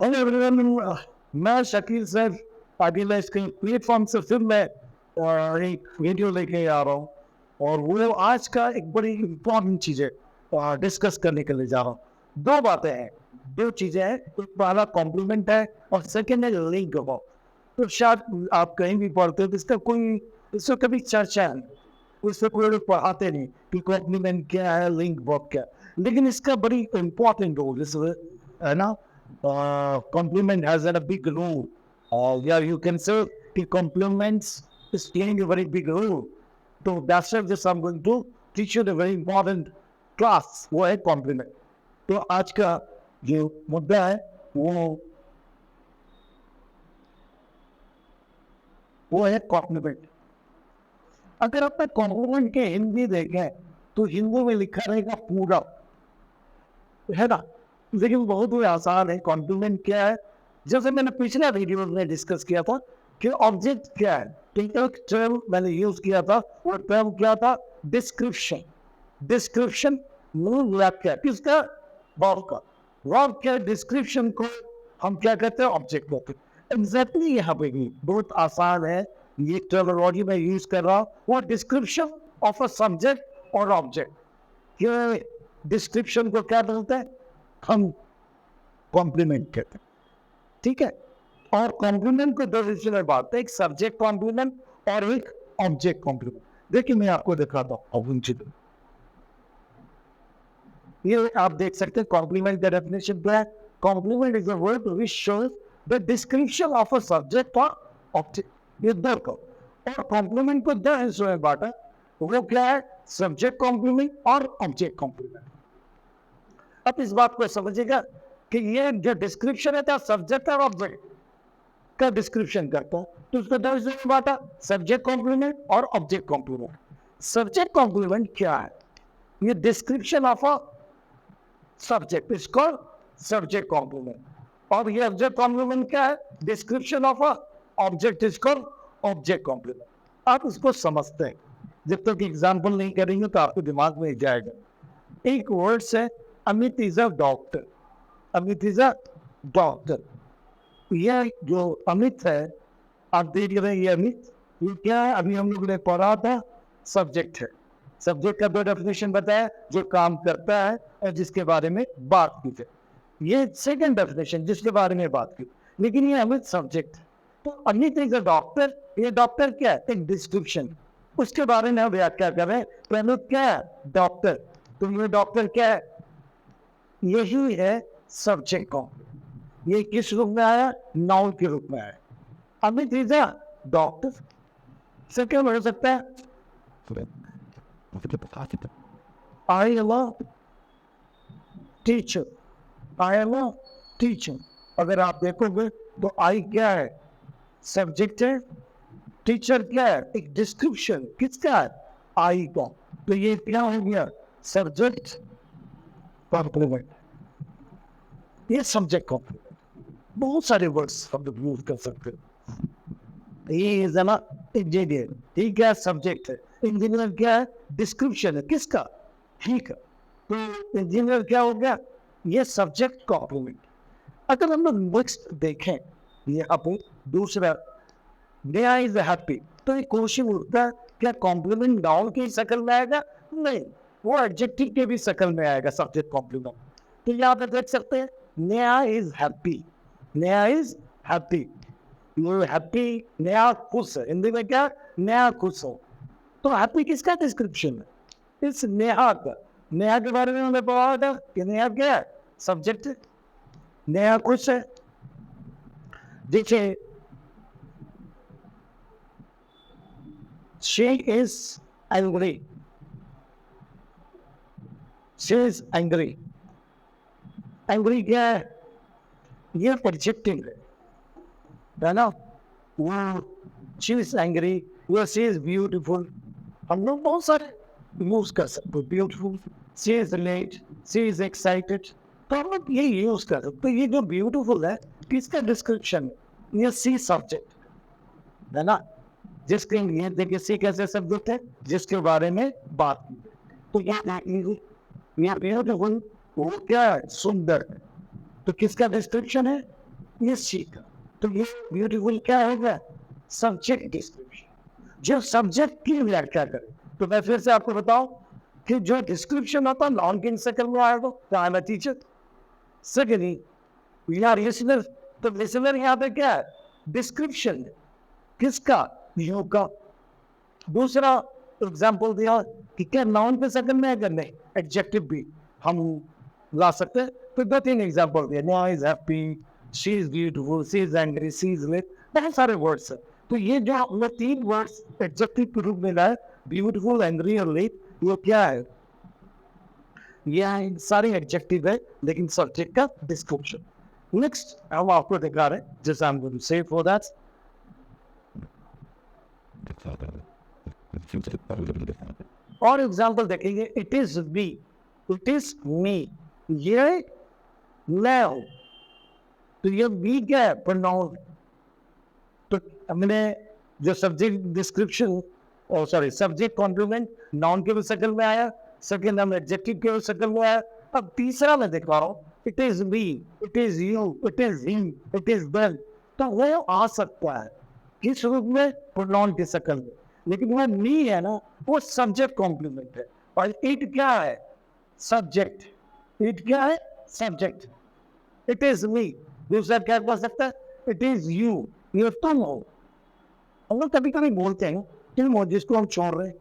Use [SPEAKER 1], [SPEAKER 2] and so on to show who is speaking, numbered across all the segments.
[SPEAKER 1] Hello everyone, मैं Shakeel sir अगले इसके प्लेटफॉर्म से फिर मैं एक वीडियो लेके आ रहा हूँ और वो आज का एक बड़ी इम्पोर्टेंट चीज़ है डिस्कस करने के लिए जा रहा हूँ। दो बातें हैं, दो चीज़ें हैं, एक पहला कॉम्प्लीमेंट है और सेकंड है लिंक हो। तो शायद आप कहीं भी पढ़ते हो तो इसका कभी चर्चा नहीं, उससे कोई लोग पढ़ाते नहीं कि कॉम्प्लीमेंट क्या है, लिंक वर्ब क्या है, लेकिन इसका बड़ी इम्पोर्टेंट रोल है ना। Compliment has a big role. Yeah, you can say the compliments is playing a very big role. So that's why just I'm going to teach you the very important class. वो है compliment. तो आज का जो मुद्दा है वो है compliment. अगर आपने compliment के हिंदी देखें तो हिंदी में लिखा रहेगा पूरा, है ना। लेकिन बहुत ही आसान है। कॉम्प्लीमेंट क्या है, जैसे मैंने पिछले वीडियो में डिस्कस किया था कि ऑब्जेक्ट क्या है, तो एक टर्म मैंने यूज किया था, वो टर्म क्या था, डिस्क्रिप्शन। डिस्क्रिप्शन मूल वाक्य किसका, वर्ब का। वर्ब क्या, डिस्क्रिप्शन को हम क्या कहते हैं, ऑब्जेक्ट कहते हैं। एग्जैक्टली यहाँ पे भी बहुत आसान है, ये टर्मिनोलॉजी में यूज कर रहा हूँ, वो डिस्क्रिप्शन ऑफ अ सब्जेक्ट और ऑब्जेक्ट। डिस्क्रिप्शन को क्या बोलते हैं, हम कॉम्प्लीमेंट कहते हैं, ठीक है। और कॉम्प्लीमेंट को दो हिस्से में बांटते हैं, एक सब्जेक्ट कॉम्प्लीमेंट और एक ऑब्जेक्ट कॉम्प्लीमेंट। देखिए मैं आपको दिखाता हूँ, ये आप देख सकते हैं कॉम्प्लीमेंट का डेफिनेशन क्या है। Complement is a word which shows the description of a subject और ऑब्जेक्ट। ये दो को और कॉम्प्लीमेंट को दो हिस्सों में बांटा, वो क्या है, सब्जेक्ट कॉम्प्लीमेंट और ऑब्जेक्ट कॉम्प्लीमेंट। अब इस बात को समझिएगा कि ये जो डिस्क्रिप्शन है क्या, सब्जेक्ट और ऑब्जेक्ट का डिस्क्रिप्शन करता है, तो उसको दो हिस्सों में बांटा, सब्जेक्ट कॉम्प्लीमेंट और ऑब्जेक्ट कॉम्प्लीमेंट। सब्जेक्ट कॉम्प्लीमेंट क्या है, ये description of a subject is called subject complement, और ये ऑब्जेक्ट कॉम्प्लीमेंट क्या है, description of a object is called object complement. आप इसको समझते हैं, जब तक एग्जाम्पल नहीं करेंगे तो आपके दिमाग में जाएगा। एक वर्ड से Amit is a doctor, Amit is a doctor. यह जो अमित है, आप देख रहे हैं, ये अमित ये क्या है, अभी हम लोग ने पढ़ा था, सब्जेक्ट है। सब्जेक्ट का दो डेफिनेशन बताया, जो काम करता है और जिसके बारे में बात की थी। ये सेकंड डेफिनेशन जिसके बारे में बात की, लेकिन ये अमित सब्जेक्ट। तो अमित इज अ डॉक्टर, ये डॉक्टर क्या है, एक डिस्क्रिप्शन, उसके बारे में हम व्याख्या कर रहे हैं। पहले क्या है, डॉक्टर, तो ये डॉक्टर क्या है, यही है सब्जेक्ट को। ये किस रूप में आया, नाउन के रूप में आया। अमित इज अ डॉक्टर से क्या हो सकता है, I am a teacher, I am a teacher. अगर आप देखोगे तो आई क्या है, सब्जेक्ट है, टीचर क्या है, एक डिस्क्रिप्शन किसका है, आई का। तो ये क्या हो गया, सब्जेक्ट कॉम्प्लीमेंट, ये सब्जेक्ट कॉम्प्लीमेंट। बहुत सारे वर्ड्स हम लोग यूज कर सकते हैं। ये इज ना इंजीनियर, ठीक है, सब्जेक्ट है। इंजीनियर क्या है, डिस्क्रिप्शन है किसका, ठीक है। तो इंजीनियर क्या हो गया, ये सब्जेक्ट कॉम्प्लीमेंट। अगर हम लोग नेक्स्ट देखें, ये अपन दूसरा, नया इज हैप्पी, तो ये क्वेश्चन उठता है, क्या कॉम्प्लीमेंट नाउन की शक्ल में आएगा, नहीं, वो एडजेक्टिव के भी शक्ल में आएगा, सब्जेक्ट कॉम्प्लीमेंट। तो यहाँ पे देख सकते हैं, नया इज हैप्पी, नया इज हैप्पी, यू हैप्पी, नया खुश है। हिंदी में क्या, नया खुश हो। तो हैप्पी किसका डिस्क्रिप्शन है, इस नेहा का। नेहा के बारे में हमने पढ़ा था कि नेहा क्या है, सब्जेक्ट है, नेहा खुश है। देखिए, she is angry, she is angry, angry क्या है, ये एडजेक्टिव है ना। वो she is angry, वो she is beautiful, हम लोग बहुत सारे यूज कर सकते हैं। Beautiful, she is late, she is excited, तो हम लोग ये यूज कर सकते हैं। ये जो ब्यूटीफुल है, किसका डिस्क्रिप्शन, ये सी सब्जेक्ट है ना, जिसके लिए देखिए सी कैसे सब्जेक्ट है, जिसके बारे में बात की। तो ये ब्यूटीफुल वो क्या है, सुंदर, तो किसका डिस्क्रिप्शन है, इस चीज का। तो ये ब्यूटीफुल क्या होगा? सब्जेक्ट डिस्क्रिप्शन, जो सब्जेक्ट की व्याख्या करे। तो मैं फिर से आपको बताऊं कि जो डिस्क्रिप्शन होता है नॉन किन सेकंड में आएगा, तो I am a teacher. Secondly यार लिसनर, तो लिसनर यहाँ पे क्या है? डिस्क्रिप्शन किसका? यू का। दूसरा एग्जाम्पल दिया कि क्या नाउन पे सेकंड में है क्या? नहीं, एडजेक्टिव भी हम ला सकते हैं। तो 2-3 एग्जाम्पल दिया, no is happy, she is beautiful, she is angry, she is lit, बहुत सारे वर्ड्स हैं। तो ये जो हमने 3 वर्ड्स एडजेक्टिव के रूप में लाए, ब्यूटीफुल, एंग्री और लिट, वो क्या है? ये सारे एडजेक्टिव है, लेकिन सब्जेक्ट का डिस्क्रिप्शन। नेक्स्ट हम आपको दिखा रहे हैं, जैसे हम गोइंग टू से फॉर दैट। और एग्जाम्पल देखेंगे, it is me, it is me, ये मैं हूं। तो ये मी क्या है? प्रोनाउन। तो हमने जो सब्जेक्ट डिस्क्रिप्शन और सॉरी सब्जेक्ट कॉम्प्लीमेंट नाउन के भी शक्ल में आया, सेकेंड हम एडजेक्टिव के शक्ल में आया। अब तीसरा मैं दिखा रहा हूँ, it is me, it is you, it is him, it is them. तो वो आ सकता है किस रूप में? प्रोनाउन की शक्ल में। लेकिन वो मी है ना, वो सब्जेक्ट कॉम्प्लीमेंट है। और इट क्या है? सब्जेक्ट। इट क्या है? सब्जेक्ट। It is me. दूसरा क्या बोल सकता है? इट इज यू, ये तुम हो। हम लोग कभी कभी बोलते हैं तुम हो, जिसको हम छोड़ रहे हैं,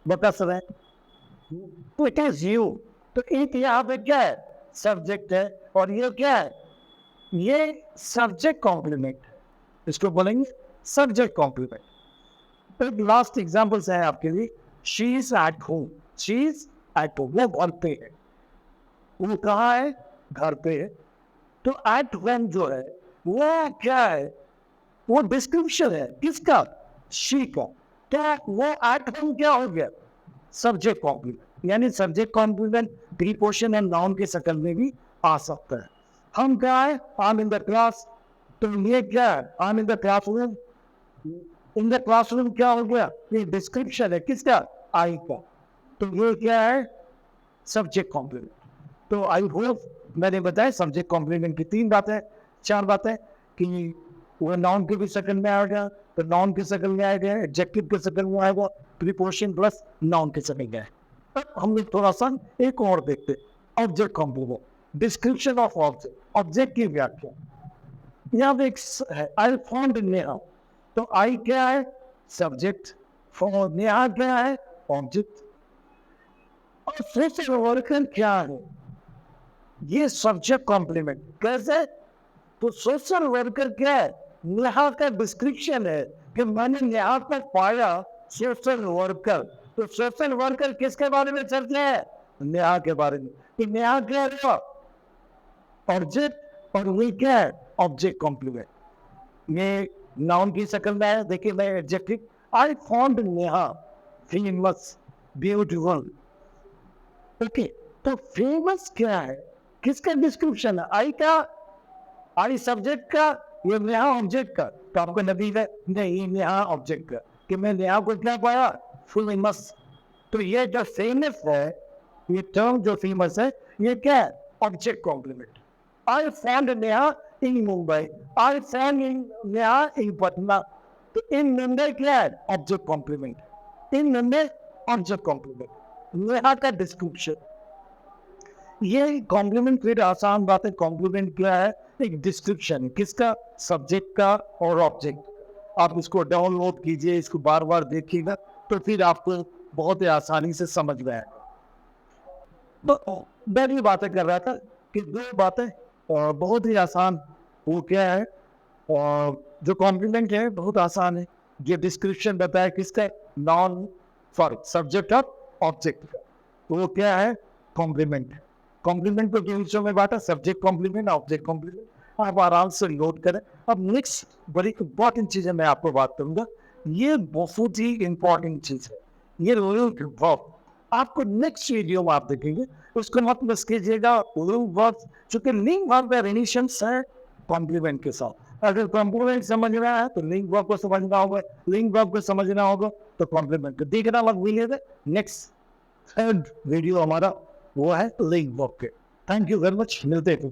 [SPEAKER 1] बता रहे हैं, तो इट इज यू। तो इट यहाँ पे क्या है? सब्जेक्ट है। और ये क्या है? ये सब्जेक्ट कॉम्प्लीमेंट, इसको बोलेंगे सब्जेक्ट कॉम्प्लीमेंट। तो लास्ट एग्जांपल्स है आपके लिए, she is at home, she is at home, वो घर पे है। वो कहाँ है? घर पे है। तो एट होम जो है वो क्या है? वो डिस्क्रिप्शन है किसका? शी का। क्या वो एट होम क्या हो गया? Subject complement. यानी subject complement preposition and noun के शक्ल में भी आ सकता है। हम क्या है? I am in the class. तो ये क्या है? I am in the classroom. In the classroom क्या हो गया? ये डिस्क्रिप्शन है किसका? आई का। तो ये क्या है? Subject complement. तो आई होप मैंने बताया सब्जेक्ट कॉम्प्लीमेंट की 3 बातें, 4 बातें, कि वो नाउन के भी शक्ल में आएगा, तो नाउन के शक्ल में आएगा, एडजेक्टिव के शक्ल में आएगा, प्रीपोजिशन प्लस नाउन के शक्ल में। अब हम लोग थोड़ा सा एक और देखते हैं, object complement, description of object, object की व्याख्या। यहाँ पे एक है, आई फाउंड नेहा। तो आई क्या है? सब्जेक्ट। फॉर नेहा क्या है? ऑब्जेक्ट। और सोशल वर्कर क्या है? ये सब्जेक्ट कॉम्प्लीमेंट। कैसे? तो सोशल वर्कर क्या है? नेहा का डिस्क्रिप्शन है कि मैंने नेहा को पाया सोशल वर्कर। तो सोशल वर्कर किसके बारे में चर्चा है? नेहा के बारे में। तो नेहा क्या है? ऑब्जेक्ट। और वो क्या है? Object complement. ये नाउन की शक्ल में है। देखिए मैं एडजेक्टिव, आई found Neha famous, beautiful. Okay, तो फेमस क्या है? किसका डिस्क्रिप्शन है? आई का? आई सब्जेक्ट का? ये नेहा ऑब्जेक्ट का? तो आपको नबी है नहीं, नेहा ऑब्जेक्ट का, कि मैं नेहा को क्या पाया? फेमस। तो ये जो फेमस है, ये टर्म जो फेमस है, ये क्या है? Object complement. I found Neha in Mumbai, I found Neha in Patna. तो इन मुंबई क्या है? Object complement. In Mumbai object complement, Neha का डिस्क्रिप्शन। ये कॉम्प्लीमेंट फिर आसान बात है। कॉम्प्लीमेंट क्या है? एक डिस्क्रिप्शन किसका? सब्जेक्ट का और ऑब्जेक्ट। आप इसको डाउनलोड कीजिए, इसको बार बार देखिएगा, तो फिर आपको बहुत ही आसानी से समझ में आएगा। तो मैं भी बातें कर रहा था कि 2 बातें और बहुत ही आसान, वो क्या है? और जो कॉम्प्लीमेंट है बहुत आसान है। ये डिस्क्रिप्शन बताया किसका? नॉन फॉर सब्जेक्ट और ऑब्जेक्ट का। तो वो क्या है? कॉम्प्लीमेंट। कॉम्प्लीमेंट को 2 हिस्सों में बांटा, सब्जेक्ट कॉम्प्लीमेंट, ऑब्जेक्ट कॉम्प्लीमेंट। आप आराम से नोट करें। अब नेक्स्ट बड़ी इंपॉर्टेंट चीज है, मैं आपको बात करूंगा। ये बहुत ही इंपॉर्टेंट चीज है, ये लिंक वर्ब। आपको नेक्स्ट वीडियो में आप देखेंगे, उसको मत मिस कीजिएगा। लिंक वर्ब, चूंकि लिंक वर्ब में रिलेशंस है कॉम्प्लीमेंट के साथ। अगर कॉम्प्लीमेंट समझना है तो लिंक वर्ब को समझना होगा, लिंक वर्ब को समझना होगा तो कॉम्प्लीमेंट को देखना मत भूलिएगा। नेक्स्ट 3rd वीडियो हमारा वो है लिंक वर्ब के। थैंक यू वेरी मच, मिलते हैं।